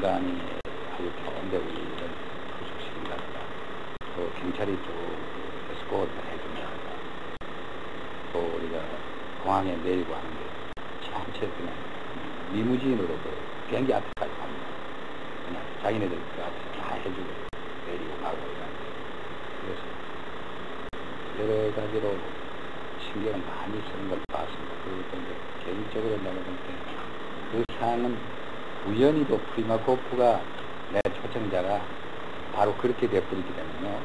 인간이 아주 좋은데 우리를 구속시킨다든가, 또 경찰이 쭉 에스코트를 해준다든가, 또 우리가 공항에 내리고 하는데 전체 그냥 리무진으로 그 비행기 앞에까지 갑니다. 그냥 자기네들 그 앞에서 다 해주고 내리고 가고 이러는데, 그래서 여러 가지로 신경을 많이 쓰는 걸 봤습니다. 그리고 이제 개인적으로 내가 볼 때 그 사안은 우연히도 프리마코프가 내 초청자가 바로 그렇게 되어버리기 때문에요.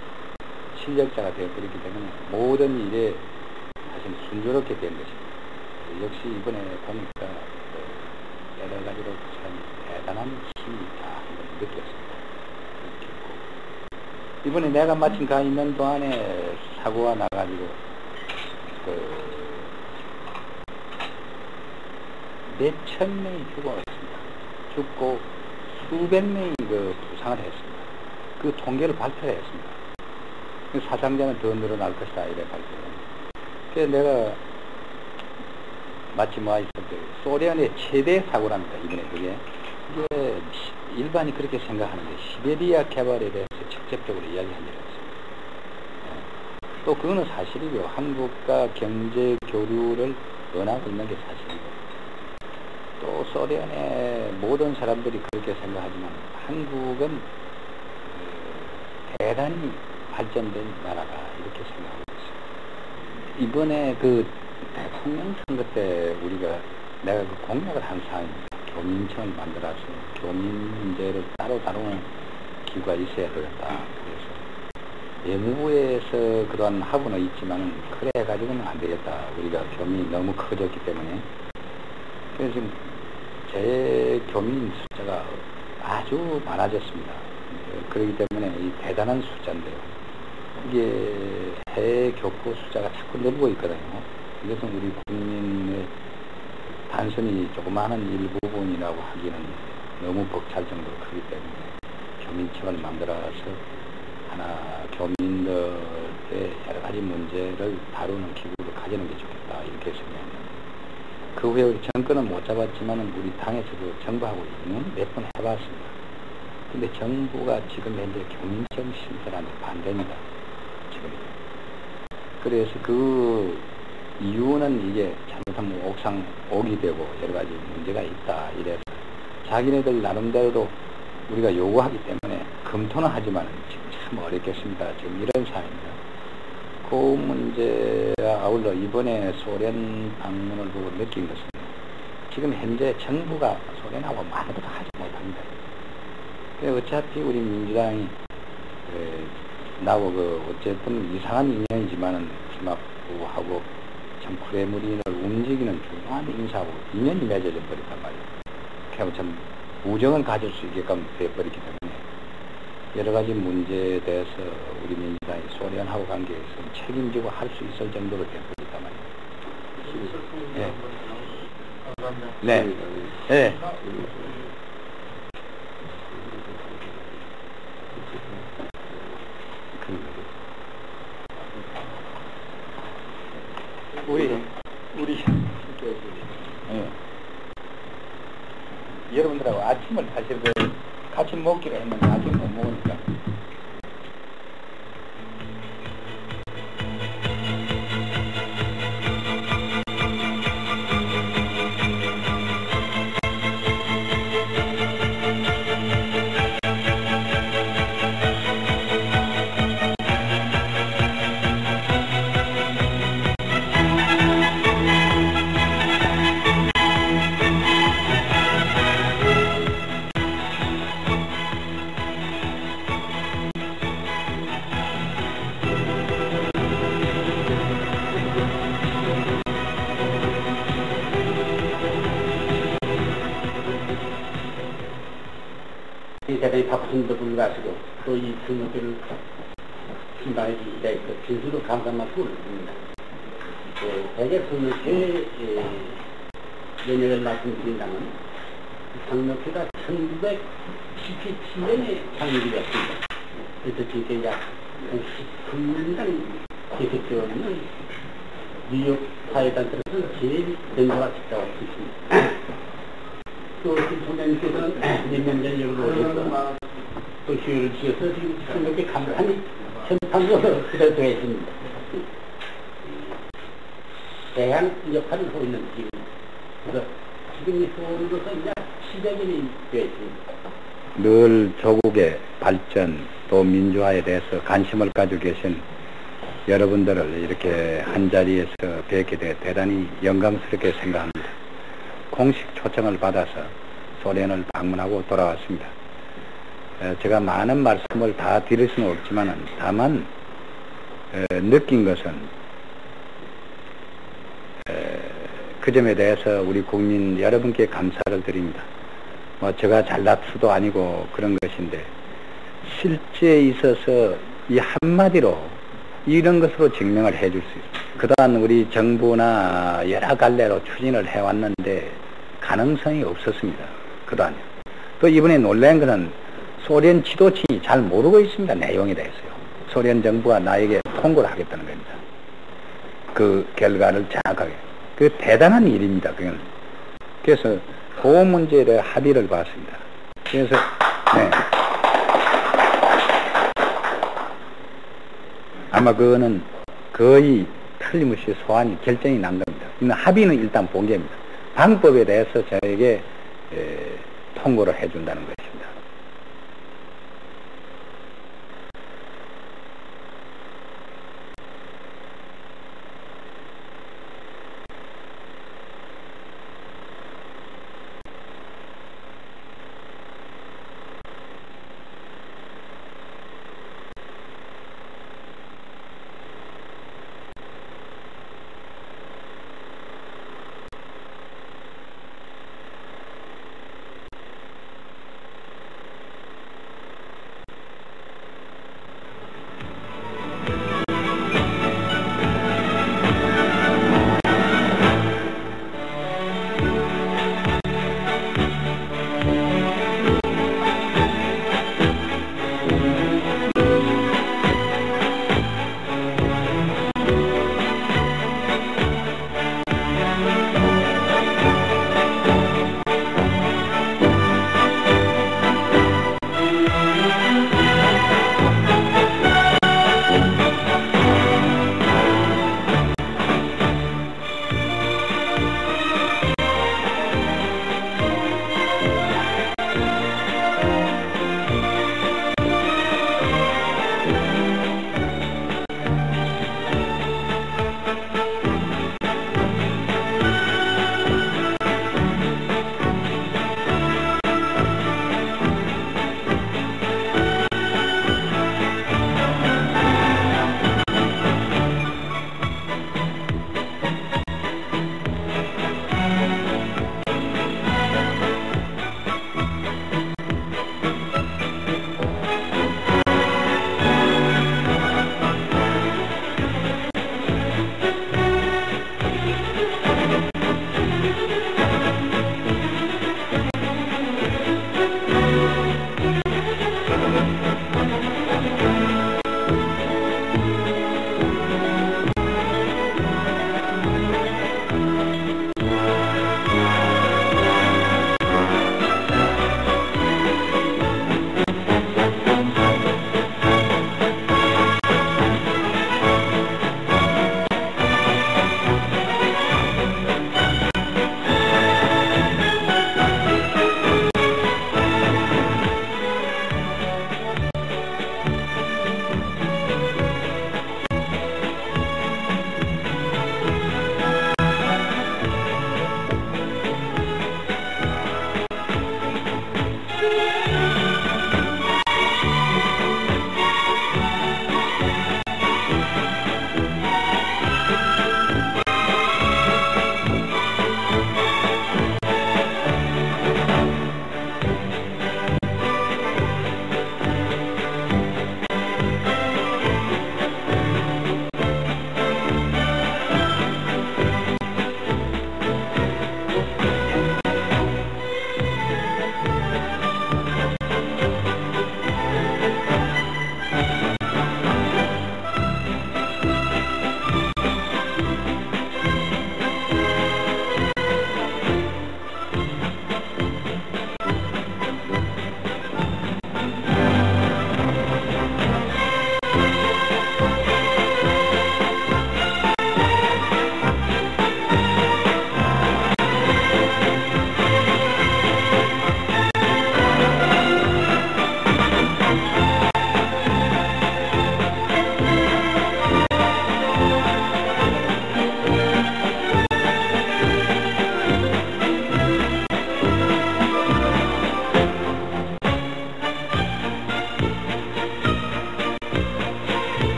실력자가 되어버리기 때문에 모든 일에 사실 순조롭게 된 것입니다. 역시 이번에 보니까 여러 가지로 참 대단한 힘이 있다 하는 걸 느꼈습니다. 느꼈고, 이번에 내가 마침 가 있는 동안에 사고가 나가지고 몇천 명이 죽었습니다. 죽고 수백 명이 부상을 했습니다. 그 통계를 발표를 했습니다. 사상자는 더 늘어날 것이다 이래 발표를. 그래서 내가 마침 와 있을 때 소련의 최대 사고랍니다. 이번에 그게 일반이 그렇게 생각하는데 시베리아 개발에 대해서 직접적으로 이야기한 적이 없습니다. 또 그거는 사실이고요. 한국과 경제 교류를 원하고 있는 게 사실이고, 또 소련의 모든 사람들이 그렇게 생각하지만 한국은 대단히 발전된 나라다 이렇게 생각하고 있습니다. 이번에 그 대통령 선거 때 내가 그 공약을 한 사항입니다. 교민청을 만들어서 교민 문제를 따로 다루는 기구가 있어야 되겠다. 그래서 외무부에서 그러한 하고는 있지만 그래 가지고는 안 되겠다. 우리가 교민이 너무 커졌기 때문에. 그래서 지금 제 교민 숫자가 아주 많아졌습니다. 그렇기 때문에 이 대단한 숫자인데요. 이게 해외 교포 숫자가 자꾸 늘고 있거든요. 이것은 우리 국민의 단순히 조그마한 일부분이라고 하기는 너무 벅찰 정도로 크기 때문에 교민청을 만들어서 하나 교민들의 여러 가지 문제를 다루는 기구를 가지는 게 좋겠다 이렇게 생각합니다. 그 후에 우리 정권은 못 잡았지만 우리 당에서도 정부하고 의논 몇 번 해봤습니다. 근데 정부가 지금 현재 교민청 신설하는 데 반대입니다. 지금. 그래서 그 이유는 이게 잘못하면 옥상 옥이 되고 여러 가지 문제가 있다 이래서 자기네들 나름대로도 우리가 요구하기 때문에 검토는 하지만 지금 참 어렵겠습니다. 지금 이런 상황입니다. 그 문제와 아울러 이번에 소련 방문을 보고 느낀 것은 지금 현재 정부가 소련하고 많이도 하지 못합니다. 어차피 우리 민주당이 나하고 어쨌든 이상한 인연이지만은 스마프하고 참 크레므린을 움직이는 중요한 인사하고 인연이 맺어져 버렸단 말이에요. 그래서 참 우정을 가질 수 있게끔 되어버리기 때문에 여러 가지 문제에 대해서 우리 민주당이 소련하고 관계에서 책임지고 할 수 있을 정도로 되어버렸단 말이에요. 네. 네. 네. 여러분들하고 아침을 사실 같이 먹기로 했는데 아직 못 먹으니까. 대단히 바쁘신데 불구하고 또 이 등록을 신방에 그 진수로 감사한 말씀을 드립니다. 대개 등록회 연예를 말씀드린다면 등록회가 1977년에 창립이 됐습니다. 그래서 지금 약 19년간 계속되어오는 뉴욕 사회단체로서는 제일 연구가 직자가 있습니다. 또 선생님께서는 몇 년 전역으로 또 기회를 주셔서 지금 이렇게 간단히 현판으로 그대로 되어 있습니다. 대한 역할을 하고 있는 지금. 그래서 지금 이 서울로서 이제 시작이 되어 있습니다. 늘 조국의 발전 또 민주화에 대해서 관심을 가지고 계신 여러분들을 이렇게 한자리에서 뵙게 돼 대단히 영광스럽게 생각합니다. 공식 초청을 받아서 소련을 방문하고 돌아왔습니다. 제가 많은 말씀을 다 드릴 수는 없지만 다만 느낀 것은 그 점에 대해서 우리 국민 여러분께 감사를 드립니다. 제가 잘난 수도 아니고 그런 것인데 실제에 있어서 이 한마디로 이런 것으로 증명을 해줄 수 있습니다. 그동안 우리 정부나 여러 갈래로 추진을 해왔는데 가능성이 없었습니다. 그동안요. 또 이번에 놀란 것은 소련 지도층이 잘 모르고 있습니다. 내용에 대해서요. 소련 정부가 나에게 통보를 하겠다는 겁니다. 그 결과를 정확하게. 그 대단한 일입니다. 그건. 그래서 그 문제에 대해 합의를 봤습니다. 그래서 네. 아마 그거는 거의 틀림없이 소환이 결정이 난 겁니다. 합의는 일단 본 겁니다. 방법에 대해서 저에게 통보를 해준다는 것입니다.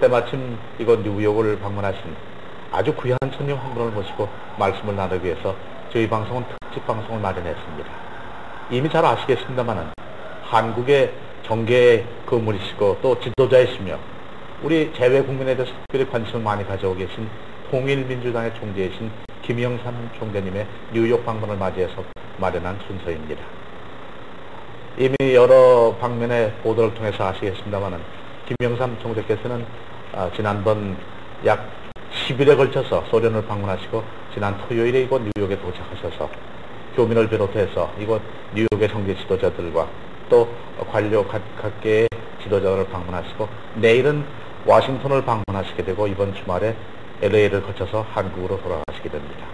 때마침 이곳 뉴욕을 방문하신 아주 귀한 손님 한 분을 모시고 말씀을 나누기 위해서 저희 방송은 특집 방송을 마련했습니다. 이미 잘 아시겠습니다만은 한국의 정계에 거물이시고 또 지도자이시며 우리 재외 국민에 대해서 특별히 관심을 많이 가져오고 계신 통일민주당의 총재이신 김영삼 총재님의 뉴욕 방문을 맞이해서 마련한 순서입니다. 이미 여러 방면의 보도를 통해서 아시겠습니다만은 김영삼 총재께서는 지난번 약 10일에 걸쳐서 소련을 방문하시고 지난 토요일에 이곳 뉴욕에 도착하셔서 교민을 비롯해서 이곳 뉴욕의 정계 지도자들과 또 관료 각계의 지도자들을 방문하시고 내일은 워싱턴을 방문하시게 되고 이번 주말에 LA를 거쳐서 한국으로 돌아가시게 됩니다.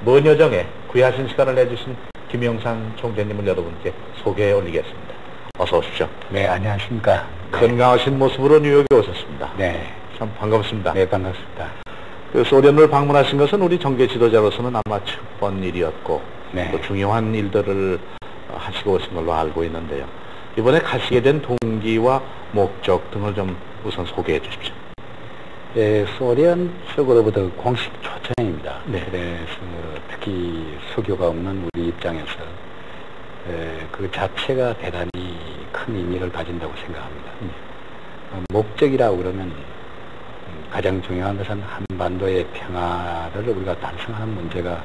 먼 여정에 귀하신 시간을 내주신 김영삼 총재님을 여러분께 소개해 올리겠습니다. 어서 오십시오. 네, 안녕하십니까. 건강하신 모습으로 뉴욕에 오셨습니다. 네. 참 반갑습니다. 네, 반갑습니다. 그 소련을 방문하신 것은 우리 정계 지도자로서는 아마 첫 번 일이었고 네. 또 중요한 일들을 하시고 오신 걸로 알고 있는데요. 이번에 가시게 된 동기와 목적 등을 좀 우선 소개해 주십시오. 네, 소련 측으로부터 공식 초청입니다. 네. 그래서 특히 수교가 없는 우리 입장에서 그 자체가 대단히 큰 의미를 가진다고 생각합니다. 목적이라고 그러면 가장 중요한 것은 한반도의 평화를 우리가 달성하는 문제가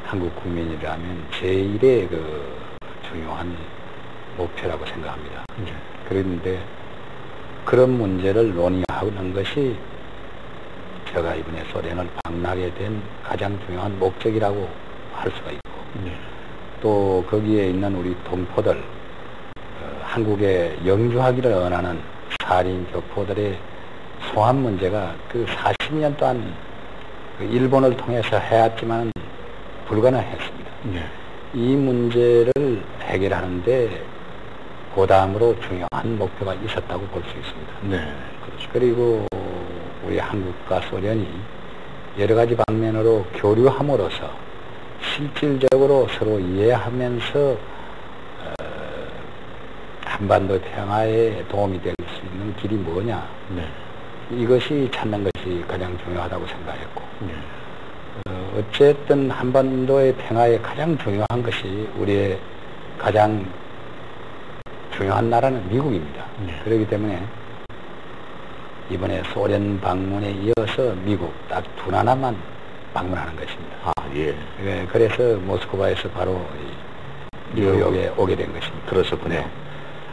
한국 국민이라면 제1의 그 중요한 목표라고 생각합니다. 그런데 그런 문제를 논의하는 것이 제가 이번에 소련을 방문하게 된 가장 중요한 목적이라고 할 수가 있고 또 거기에 있는 우리 동포들 한국에 영주하기를 원하는 살인 교포들의 소환 문제가 그 40년 동안 그 일본을 통해서 해왔지만 불가능했습니다. 이 문제를 해결하는데 그 다음으로 중요한 목표가 있었다고 볼 수 있습니다. 네. 그렇죠. 그리고 우리 한국과 소련이 여러 가지 방면으로 교류함으로써 실질적으로 서로 이해하면서 한반도 평화에 도움이 될 수 있는 길이 뭐냐. 네. 이것이 찾는 것이 가장 중요하다고 생각했고 어쨌든 한반도의 평화에 가장 중요한 것이 우리의 가장 중요한 나라는 미국입니다. 그렇기 때문에 이번에 소련 방문에 이어서 미국 딱 두 나라만 방문하는 것입니다. 아, 예. 네, 그래서 모스크바에서 바로 뉴욕에 오게 된 것입니다. 그러셨군요. 네.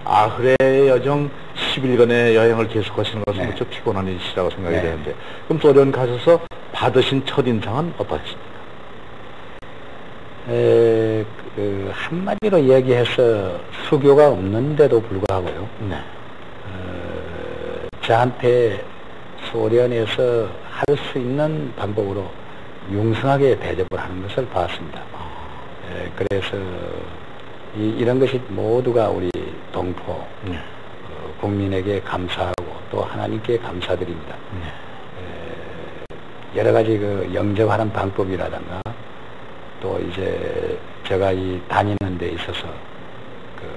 아흐레 여정 10일간의 여행을 계속하시는 것은 네. 무척 피곤한 일이시라고 생각이 네. 되는데 그럼 소련 가셔서 받으신 첫인상은 어떠셨습니까? 한마디로 이야기해서 수교가 없는데도 불구하고요. 네. 저한테 소련에서 할 수 있는 방법으로 융성하게 대접을 하는 것을 봤습니다. 그래서 이런 것이 모두가 우리 동포 국민에게 감사하고 또 하나님께 감사드립니다. 여러 가지 그 영접하는 방법이라든가 또 이제 제가 이 다니는 데 있어서 그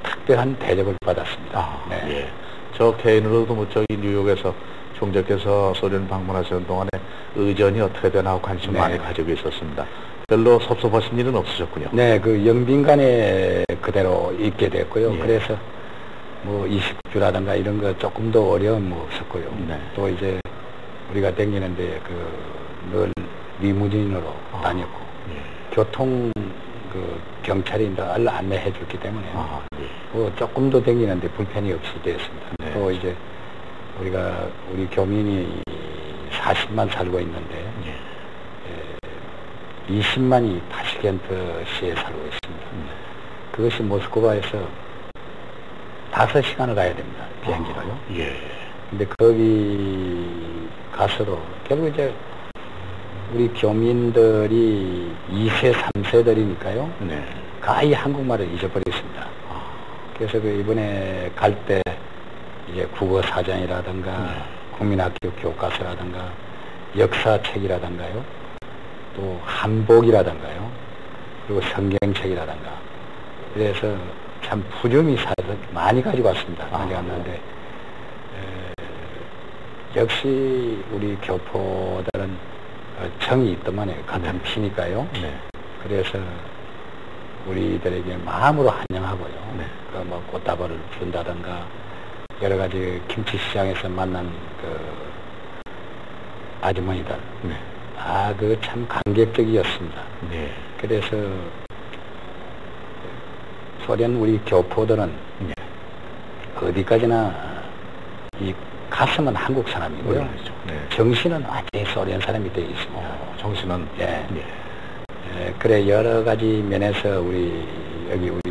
특별한 대접을 받았습니다. 네. 예. 저 개인으로도 무척 이 뉴욕에서 총재께서 소련 방문하시는 동안에 의전이 어떻게 되나 하고 관심 많이 가지고 있었습니다. 별로 섭섭하신 일은 없으셨군요. 네, 그 영빈관에 그대로 있게 됐고요. 예. 그래서 뭐 이식주라든가 이런 거 조금 더 어려움은 없었고요. 네. 또 이제 우리가 다니는데 그 늘 리무진으로 다녔고 교통 그 경찰이 늘 안내해 줬기 때문에 뭐 조금 더 다니는데 불편이 없이 되었습니다. 네. 또 이제 우리 교민이 40만 살고 있는데 20만이 타시켄트시에 살고 있습니다. 그것이 모스크바에서 5시간을 가야 됩니다. 비행기로요. 예. 근데 거기 가서도 결국 이제 우리 교민들이 2세, 3세들이니까요. 네. 거의 한국말을 잊어버렸습니다. 그래서 그 이번에 갈 때 이제 국어 사전이라든가 국민학교 교과서라든가 역사책이라든가요. 또 한복이라든가요. 그리고 성경책이라든가. 그래서 참 부정이 사서 많이 가지고 왔습니다. 많이 갔는데 역시 우리 교포들은 정이 있더만요. 같은 피니까요. 네. 그래서 우리들에게 마음으로 환영하고요. 네. 뭐 꽃다발을 준다든가 여러 가지 김치시장에서 만난 그 아주머니들, 네. 그 참 감격적이었습니다. 네. 그래서 소련 우리 교포들은 네. 어디까지나 이 가슴은 한국 사람이고요. 그렇죠. 네. 정신은 완전히 소련 사람이 되어 있습니다. 정신은 예. 예. 그래 여러 가지 면에서 우리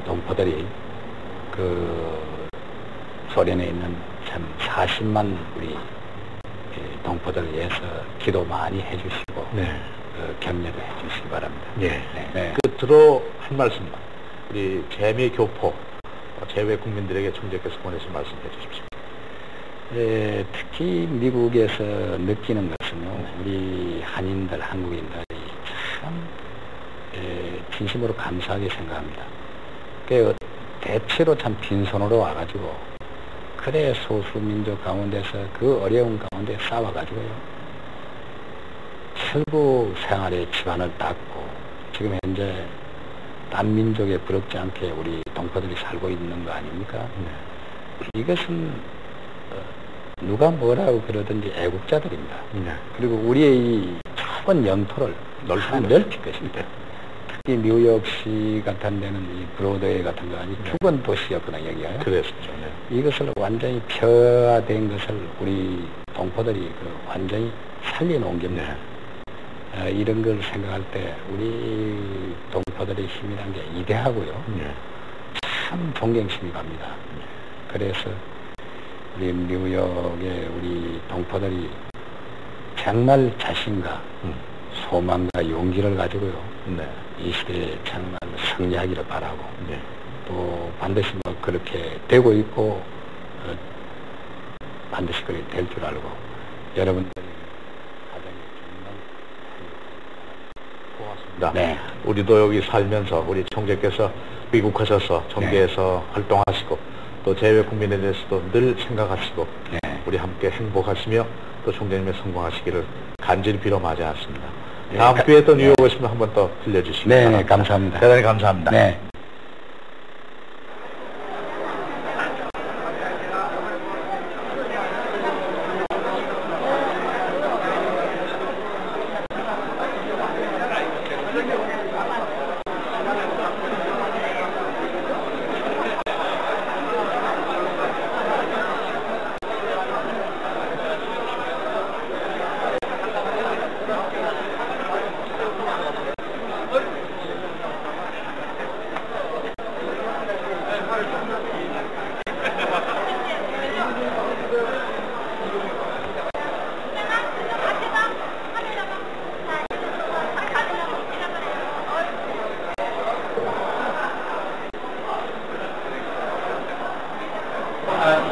동포들이 그 소련에 있는 참 40만 우리 동포들을 위해서 기도 많이 해주시고 네. 격려도 해주시기 바랍니다. 예. 네. 끝으로 한 말씀만 우리 재미 교포 재외 국민들에게 총재께서 보내신 말씀 해주십시오. 특히 미국에서 느끼는 것은요, 우리 한인들, 한국인들이 참 진심으로 감사하게 생각합니다. 그 대체로 참 빈손으로 와가지고 그래 소수민족 가운데서 그 어려운 가운데 싸워가지고요, 결국 생활의 기반을 닦고 지금 현재 딴 민족에 부럽지 않게 우리 동포들이 살고 있는 거 아닙니까? 네. 이것은 누가 뭐라고 그러든지 애국자들입니다. 네. 그리고 우리의 이 좁은 영토를 넓힐 것입니다. 특히 뉴욕시 같은 데는 이 브로드웨이 같은 거 아니 죽은 도시였거든요, 여기가요. 그랬었죠. 네. 이것을 완전히 폐화된 것을 우리 동포들이 완전히 살려놓은 겁니다. 네. 이런 걸 생각할 때 우리 동포들의 힘이라는 게 이대하고요. 네. 참 존경심이 갑니다. 그래서 우리 뉴욕의 우리 동포들이 정말 자신과 소망과 용기를 가지고요. 네. 이 시대에 정말 승리하기를 바라고, 네. 또 반드시 뭐 그렇게 되고 있고 반드시 그렇게 될 줄 알고 여러분들이 가정이 정말 고맙습니다. 네. 우리도 여기 살면서 우리 총재께서 미국 가셔서 정계에서 네. 활동하시고 또 재외 국민에 대해서도 늘 생각하시고 네. 우리 함께 행복하시며 또 총재님의 성공하시기를 간절히 빌어 맞이했습니다. 네. 다음 기회에 또 뉴욕 오시면 한번 더 들려주시기 네, 바랍니다. 감사합니다. 대단히 감사합니다. 네.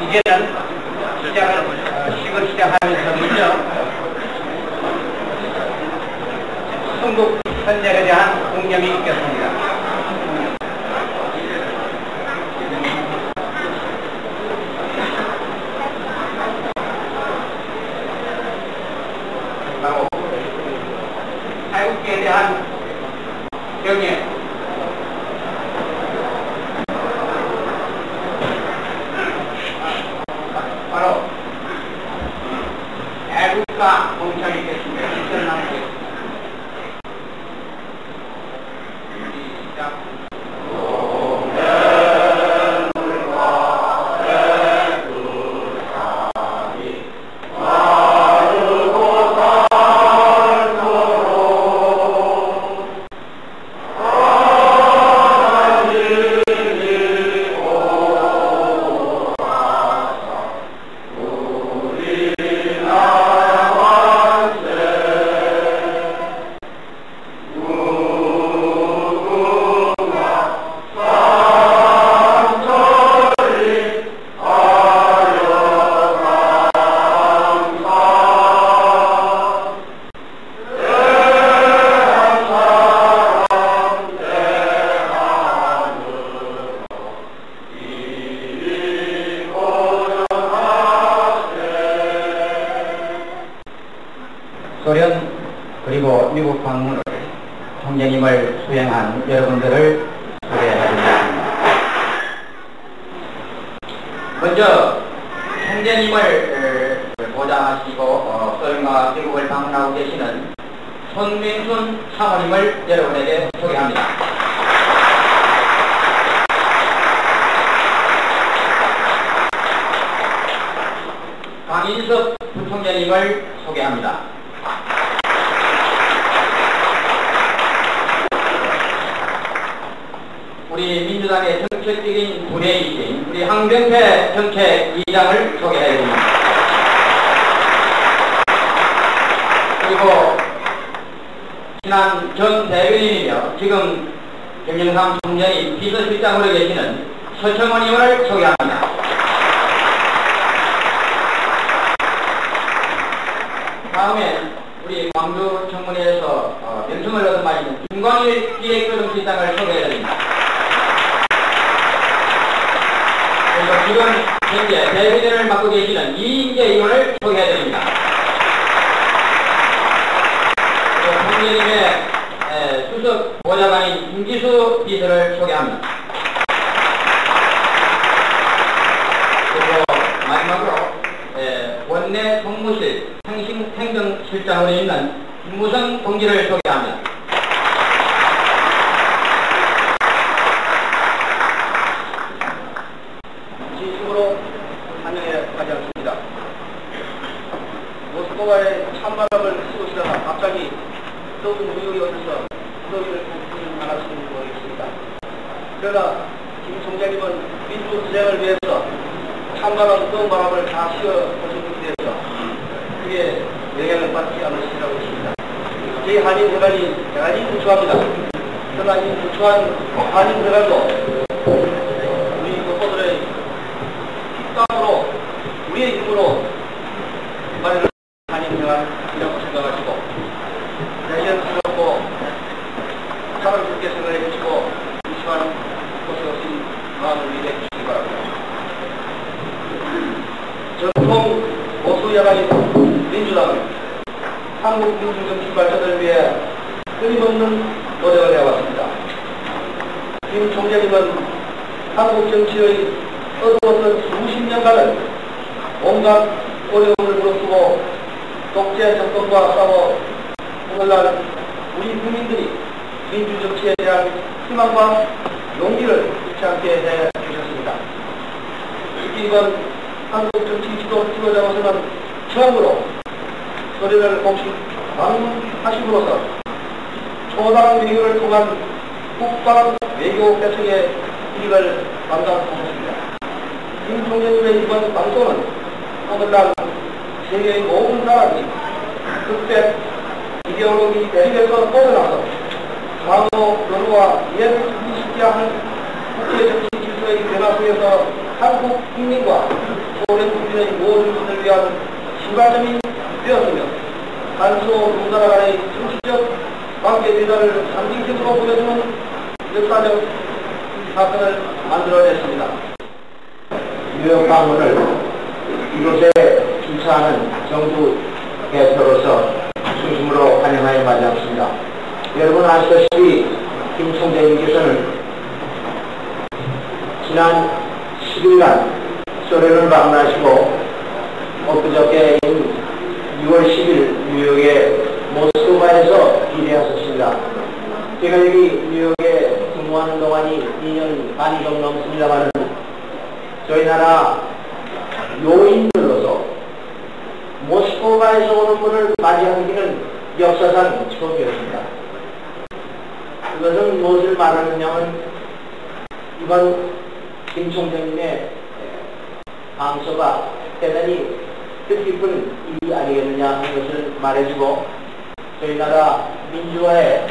이제는 식을 시작하면서는요, 순국 선열에 대한 공경이 있겠습니다. 태극기에 대한 경애, 바로 애국가 공청이 있겠습니다. 실천하겠습니다. 시작. 우리 나라 소련 그리고 미국 방문을 총재님을 수행한 여러분들을 소개해드리겠습니다. 먼저 총재님을 보좌하시고 소련과 미국을 방문하고 계시는 손민순 사모님을 여러분에게 소개합니다. 강인석 부총재님을 소개합니다. 우리 민주당의 정책적인 부대이신 우리 황병태 정책위장을 소개해드립니다. 그리고 지난 전 대변인이며 지금 김영삼 총재님 비서실장으로 계시는 서청원 의원을 소개합니다. 다음에 우리 광주 청문회에서 명성을 얻은 바 있는 김광일 기획조정실장을 소개해드립니다. 그리고 지금 현재 대변인을 맡고 계시는 이인재 의원을 소개해드립니다. 그리고 총재님의 수석 보좌관인 김기수 비서를 소개합니다. 그리고 마지막으로 원내 총무실 행정실장으로 있는 김무성 동지를 소개합니다. 진심으로 환영해 가지 않습니다. 모스크바의 찬바람을 쏘시다가 갑자기 더운 뉴욕에 오셔서 무더위를 붓는 않았으면 모르겠습니다. 그러나 김 총장님은 민주 투쟁을 위해서 찬바람, 더운 바람을 다 씌워보신 분에 대해서 그게 영향을 받지 않으시라고 했습니다. 저희 한인회관이 대단히 부추합니다. 그러나 이 부추한 한인회관도 우리 교포들의 땀으로 우리의 힘으로 마련을 한인회관이라고 생각하시고 내년스럽고 사람들께 생각해 주시고 이시간 곳에 오신 마음을 위해 주시기 바랍니다. 전통 보수야당인 민주당은 한국 민주정치 발전을 위해 끊임없는 노력을 해왔습니다. 김 총재님은 한국 정치의 어두웠던 수십 년간은 온갖 어려움을 무릅쓰고 독재 정권과 싸워 오늘날 우리 국민들이 민주정치에 대한 희망과 용기를 잃지 않게 해주셨습니다. 특히 이번 한국 정치 지도자로서는 처음으로 소련을 공식 방문하심으로써 초당 외교를 통한 국방 외교 개척의 이익을 감당하셨습니다. 김 총재님의 이번 방송은 오늘날 세계의 모든 사람이 흑백 이데올로기 대립에서 벗어나서 상호 연호와 이해를 지키시게 하는 국제 정치 질서의 변화 속에서 한국 국민과 소련 국민의 모든 것을 위한 시발점이 되었으며 한소 동나라 간의 정치적 관계 대단을 상징적으로 보여주는 역사적 사건을 만들어냈습니다. 뉴욕 방문을 이곳에 주차하는 정부 대표로서 중심으로 환영하여 맞이합니다. 여러분 아시다시피 김 총재님께서는 지난 10일날 소련을 방문하시고 엊그저께인 6월 10일 뉴욕의 모스크바에서 기대하셨습니다. 제가 여기 뉴욕에 근무하는 동안이 2년 반이 좀 넘습니다만 저희 나라 요인들로서 모스크바에서 오는 분을 맞이하기는 역사상 처음이었습니다. 그것은 무엇을 말하느냐면 이번 김 총장님의 방서가 대단히 뜻깊은 일이 아니겠느냐 하는 것을 말해주고 저희 나라 민주화의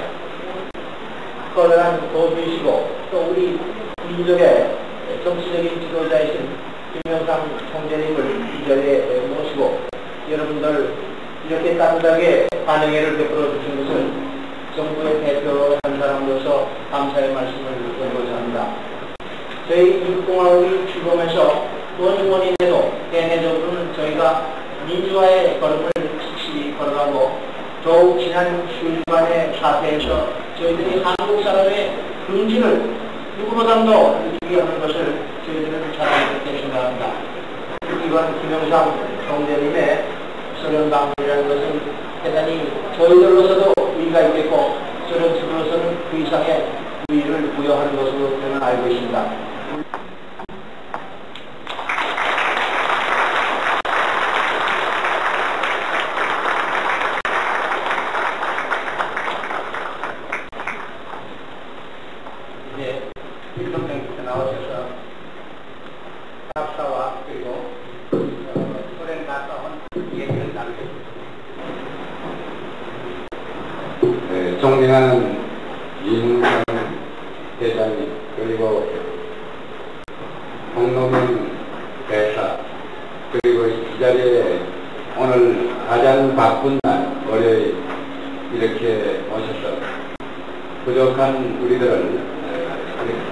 커다란 도주이시고 또 우리 민족의 정치적인 지도자이신 김영삼 총재님을 이 자리에 모시고 여러분들 이렇게 따뜻하게 반응회를 베풀어 주신 것은 정부의 대표 한 사람으로서 감사의 말씀을 드리고자 합니다. 저희 미국공화국이 출범해서 뭐니 해도 대내적으로는 저희가 민주화의 걸음을 확실히 걸어가고 지난 수일간의 사태에서 저희들이 한국 사람의 긍지를 누구보다도 느끼게 하는 것을 저희들은 잘 알고 생각합니다. 이번 김영삼 총재님의 소련 방문이라는 것은 대단히 저희들로서도 의의가 있겠고 소련 측으로서는 그 이상의 의의를 부여하는 것으로 저는 알고 있습니다. 이제 일성장께서 나오셔서 답사와 그리고 소련 갔다 온 얘기를 나누겠습니다. 네, 존경하는 이문상 대장님, 그리고 홍노민 대사, 그리고 이 자리에 오늘 가장 바쁜 날, 월요일 이렇게 오셔서 부족한 우리들을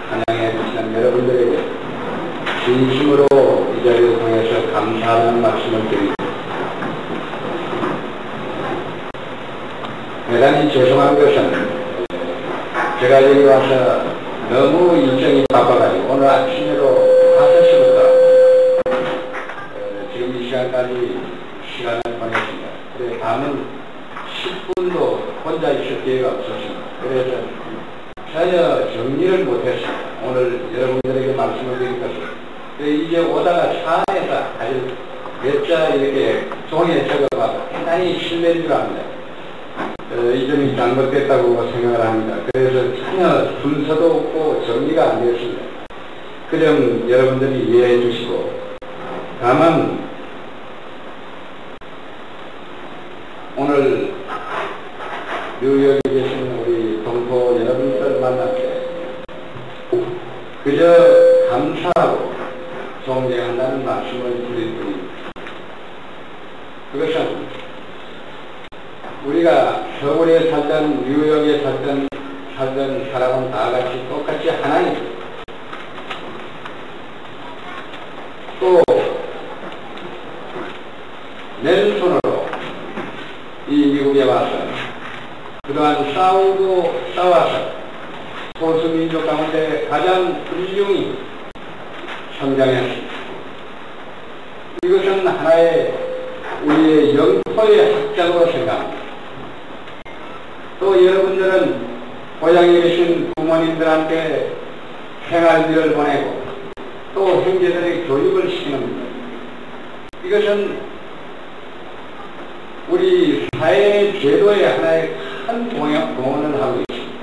환영해 주시는 여러분들에게 진심으로 이 자리를 통해서 감사하는 말씀을 드립니다. 대단히 죄송한 것은 제가 여기 와서 너무 일정이 바빠가지고 오늘 아침에도 5시부터 지금 이 시간까지 시간을 보냈습니다. 그래서 밤은 10분도 혼자 있을 기회가 없었습니다. 그래서 전혀 정리를 못했습니다. 오늘 여러분들에게 말씀을 드릴 것은 이제 오다가 차 안에서 아주 몇 자 이렇게 종이에 적어봐서 대단히 실례인 줄 압니다. 이 점이 잘못됐다고 생각을 합니다. 그래서 전혀 순서도 없고 정리가 안 되었습니다. 그 점 여러분들이 이해해 주시고, 다만 오늘 뉴욕에 계신 우리 동포 여러분들 만날 때 그저 감사하고 존경한다는 말씀을 드릴 뿐입니다. 그것은 우리가 서울에 살던 뉴욕에 살던 사람은 다 같이 똑같이 하나입니다. 또 맨손으로 이 미국에 와서 그동안 싸워서 소수민족 가운데 가장 훌륭히 성장했습니다. 이것은 하나의 우리의 영토의 확장으로 생각합니다. 또 여러분들은 고향에 계신 부모님들한테 생활비를 보내고 또 형제들에게 교육을 시키는 것. 이것은 우리 사회 제도의 하나의 큰 공헌을 하고 있습니다.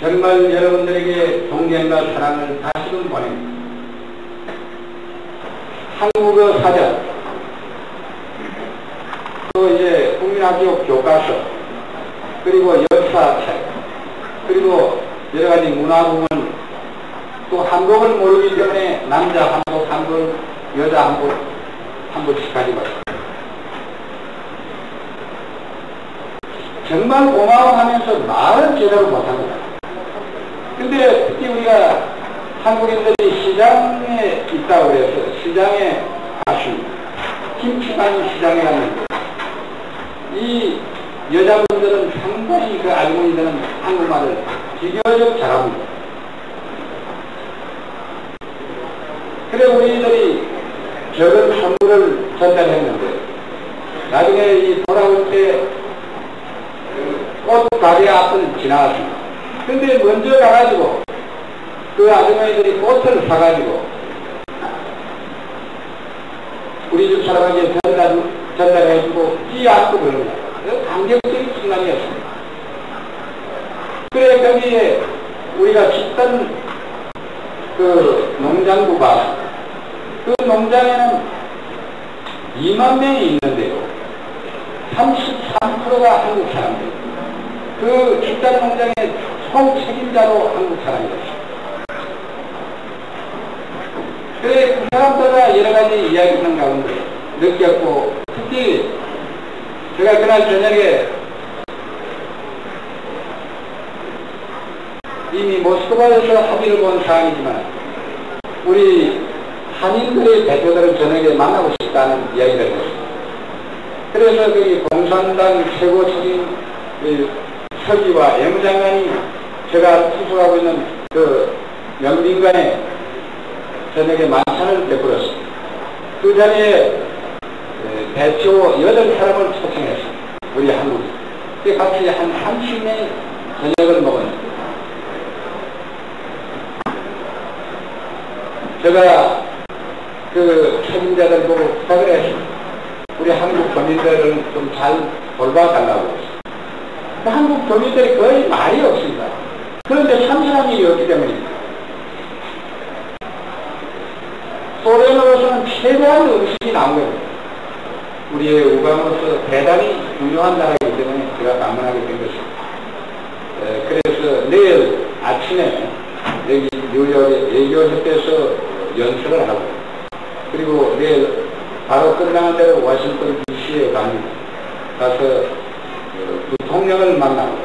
정말 여러분들에게 존경과 사랑을 다시금 보냅니다. 한국어 사전, 또 이제 국민학교 교과서, 그리고 역사책, 그리고 여러가지 문화부문, 또 한국을 모르기 때문에 남자 한국, 여자 한국씩 가지고 있습니다. 정말 고마워하면서 말은 제대로 못합니다. 근데 특히 우리가 한국인들이 시장에 있다고 그래서 시장에 갔습니다. 김치만 시장에 갔는데 이 여자분들은 상당히 그 할머니들은 한국말을 비교적 잘합니다. 그래 우리들이 적은 선물을 전달했는데 나중에 이 돌아올 때 꽃 가게 앞을 지나갔습니다. 근데 먼저 가가지고 그 아주머니들이 꽃을 사가지고 우리 집 사람에게 전달해주고 끼안고 그럽니다. 감격적인 순간이었습니다. 그래 거기에 우리가 짓던 그 농장부가 그 농장에는 2만 명이 있는데요. 33%가 한국 사람들. 그 집단 농장의 총 책임자도 한국 사람이었습니다. 그래 그 사람들과 여러 가지 이야기하는 가운데 느꼈고, 특히 제가 그날 저녁에 이미 모스크바에서 합의를 본 사항이지만 우리 한인들의 대표들을 저녁에 만나고 싶다는 이야기를 했습니다. 그래서 그 공산당 최고 책임 서기와 외무장관이 제가 투숙하고 있는 그 명빈관에 저녁에 만찬을 베풀었습니다. 그 자리에 대표 8사람을 초청했습니다. 우리 한국. 그 같이 한 30명이 저녁을 먹었습니다. 제가 그 책임자들 보고 부탁을 했습니다. 우리 한국 교민들을 좀 잘 돌봐달라고 했습니다. 한국 교민들이 거의 말이 없습니다. 그런데 참선한 일이 없기 때문입니다. 소련으로서는 최대한 음식이 나온 겁니다. 우리의 우감으로서 대단히 중요한 나라이기 때문에 제가 방문하게 된 것입니다. 그래서 내일 아침에 여기 뉴욕의 외교협회에서 연설을 하고, 그리고 내일 바로 끝나는 대로 워싱턴 DC에 가서 부통령을 만나고,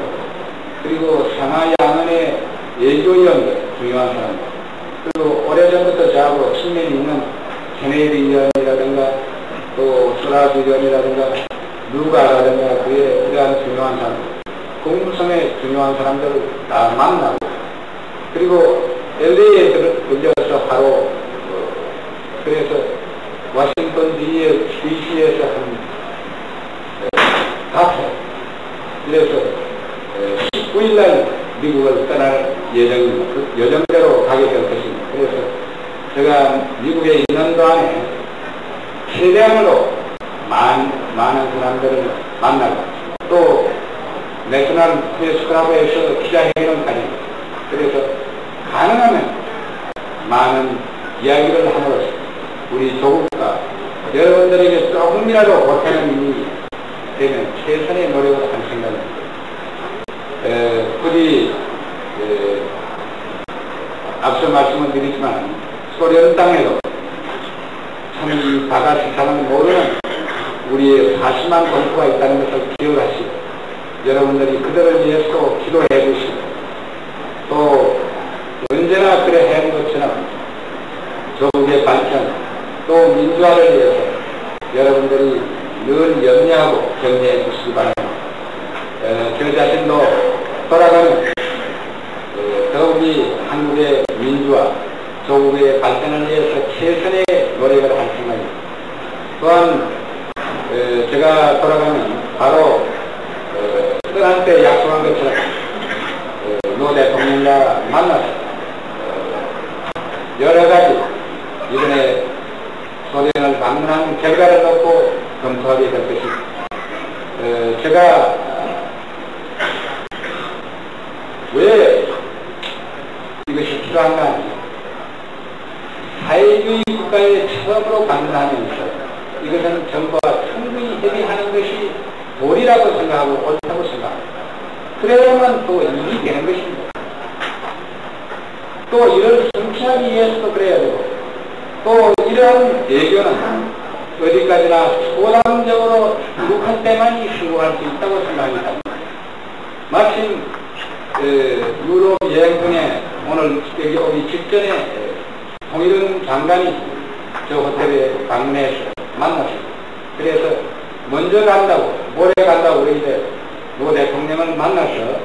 그리고 상하이 양원의 외교위원들, 중요한 사람들, 그리고 오래전부터 저하고 친면이 있는 케네디 의원이라든가 또 스라스 의원이라든가 누가라든가 그에 대한 중요한 사람들, 공무성의 중요한 사람들을 다 만나고, 그리고 LA에 들려서 바로 그래서 워싱턴 DC에서 한 카페, 그래서 19일날 미국을 떠날 예정입니다. 그 예정대로 가게 될 것입니다. 그래서 제가 미국에 있는 동안에 최대한으로 많은 사람들을 만나고, 또 내셔널 프레스클럽에서 기자회견을 가집니다. 그래서 가능하면 많은 이야기를 함으로써 우리 조국과 여러분들에게 조금이라도 보태는 일이 되면 최선의 노력을 할 생각입니다. 부디 앞서 말씀을 드리지만 소련 땅에도 참 이 바다 세상을 모르는 우리의 40만 동포가 있다는 것을 기억하시고, 여러분들이 그들을 위해서 기도해 주시고, 또 언제나 그래 해온 것처럼 조국의 발전 또 민주화를 위해서 여러분들이 늘 염려하고 격려해 주시기 바랍니다. 저 자신도 돌아가면 더욱이 한국의 민주화, 조국의 발전을 위해서 최선의 노력을 할 생각입니다. 또한 제가 돌아가면 바로 떠날 때 약속한 것처럼 노 대통령과 만나서 여러 가지 이번에 소련을 방문한 결과를 놓고 검토하게 될 것입니다. 제가 왜 이것이 필요한가 하면, 사회주의 국가에 처음으로 방문하면서 이것은 정부와 충분히 협의하는 것이 도리라고 생각하고 옳다고 생각합니다. 그래야만 또 일이 되는 것입니다. 또 이를 성취하기 위해서도 그래야 되고, 또 이러한 외교는 어디까지나 소담적으로 이룩할 때만이 성공할 수 있다고 생각합니다. 마침 유럽 여행 중에 오늘 여기 오기 직전에 통일은 장관이 저 호텔에 방문해서 만났습니다. 그래서 먼저 간다고, 모레 간다고 그러는데 노 대통령을 만나서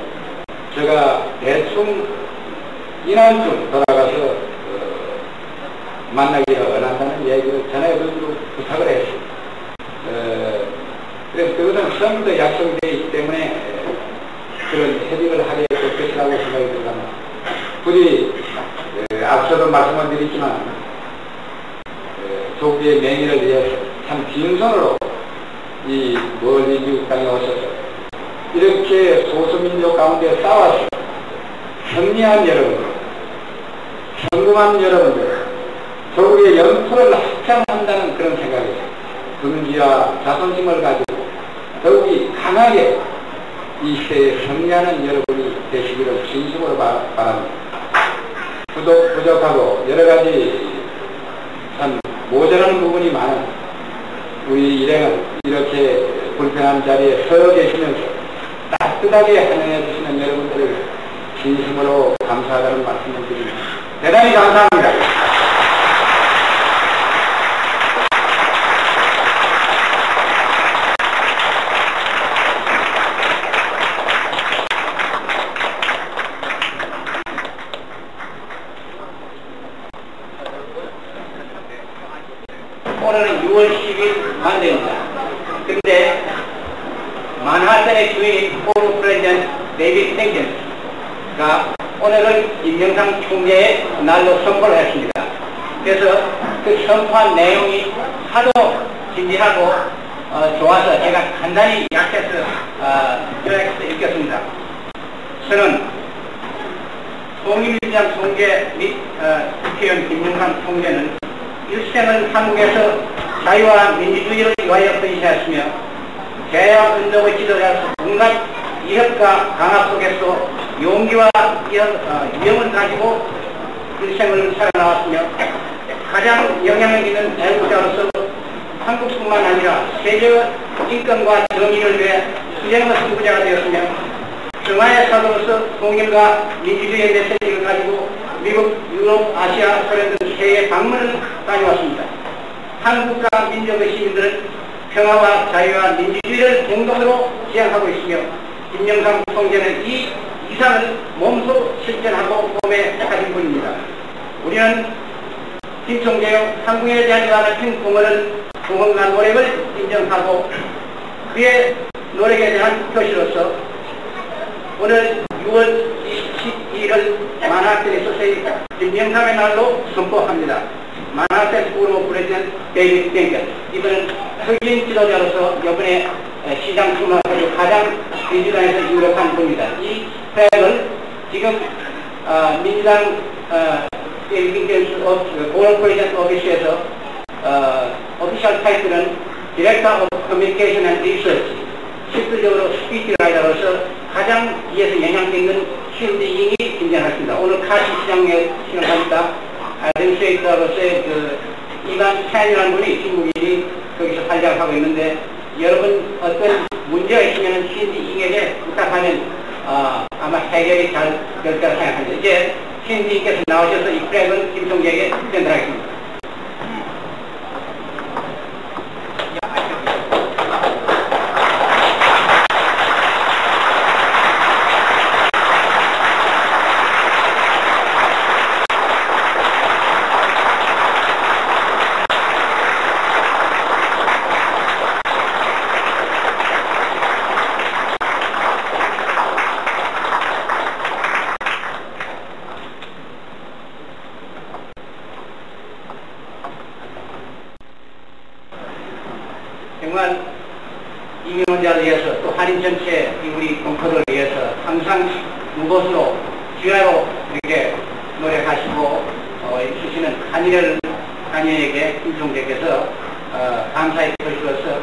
제가 대충 이날쯤 돌아가서 만나기를 원한다는 얘기를 전해드리고 부탁을 했습니다. 그래서 그것은 처음부터 약속이 되어 있기 때문에 그런 협의를 하게 될 것이라고 생각이 들어갑니다. 부디 앞서도 말씀을 드렸지만 조국의 명예를 위해서 참 빈손으로 이 멀리 미국 땅에 오셔서 이렇게 소수민족 가운데 싸워서 승리한 여러분들, 성공한 여러분들, 조국의 영토를 확장한다는 그런 생각에서 긍지와 자존심을 가지고 더욱이 강하게 이 시대에 승리하는 여러분이 되시기를 진심으로 바랍니다. 부족하고 여러 가지 참 모자라는 부분이 많은 우리 일행은 이렇게 불편한 자리에 서 계시면서 따뜻하게 환영해 주시는 여러분들을 진심으로 감사하다는 말씀을 드립니다. 대단히 감사합니다. 그런데 만하탄의 주인 포르 프레지던트 데이비드 땡전스가 오늘은 김영삼 총재의 날로 선포를 했습니다. 그래서 그 선포한 내용이 하도 진지하고 좋아서 제가 간단히 약해서 요약해서 읽겠습니다. 저는 통일위원장 총재 및 국회의원 김영삼 총재는 일생을 한국에서 자유와 민주주의를 위하여 헌신하였으며 개혁운동의 지도자로서 온갖 위협과 강압 속에서 용기와 위험을 가지고 일생을 살아나왔으며 가장 영향력 있는 애국자로서 한국뿐만 아니라 세계 인권과 정의를 위해 투쟁의 승부자가 되었으며 평화의 사도로서 통일과 민주주의의 메시지를 가지고 미국, 유럽, 아시아, 소련 등 세계 방문을 다녀왔습니다. 한국과 민족의 시민들은 평화와 자유와 민주주의를 공동으로 지향하고 있으며 김영삼 총재는 이 이상을 몸소 실천하고 몸에 가진 분입니다. 우리는 김 총재의 한국인에 대한 이와 같은 공헌과 노력을 인정하고 그의 노력에 대한 표시로서 오늘 6월 22일 만하탄 소세지 김영삼의 날로 선포합니다. 만하탄 포르 프레지던트 데이비드 땡전스. 이번은 흑인 지도자로서 이번에 시장 출마를 가장 민주당에서 유력한 분입니다. 이 프랙을 지금 민주당 포르 프레지던트 오피스에서 오피셜 타이틀은 디렉터 오브 커뮤니케이션 앤 리서치, 실질적으로 스피치라이터로서 가장 위에서 영향력 있는 신지잉이 김장했습니다. 오늘 카시 시장에 실험하니까 아덴스웨이터로서의 이반 팬이라는 분이 중국인이 거기서 활약을 하고 있는데 여러분 어떤 문제가 있으면 신지잉에게 부탁하면 아마 해결이 잘 될 거라 생각합니다. 이제 신지잉께서 나오셔서 이 프랙을 김 총재에게 전달하겠습니다. 정말 이민원자를 위해서 또 한인 전체 우리 공포들을 위해서 항상 무엇으로 주야로 이렇게 노력하시고 주시는 한인에게 김 총재께서 감사의 표시로서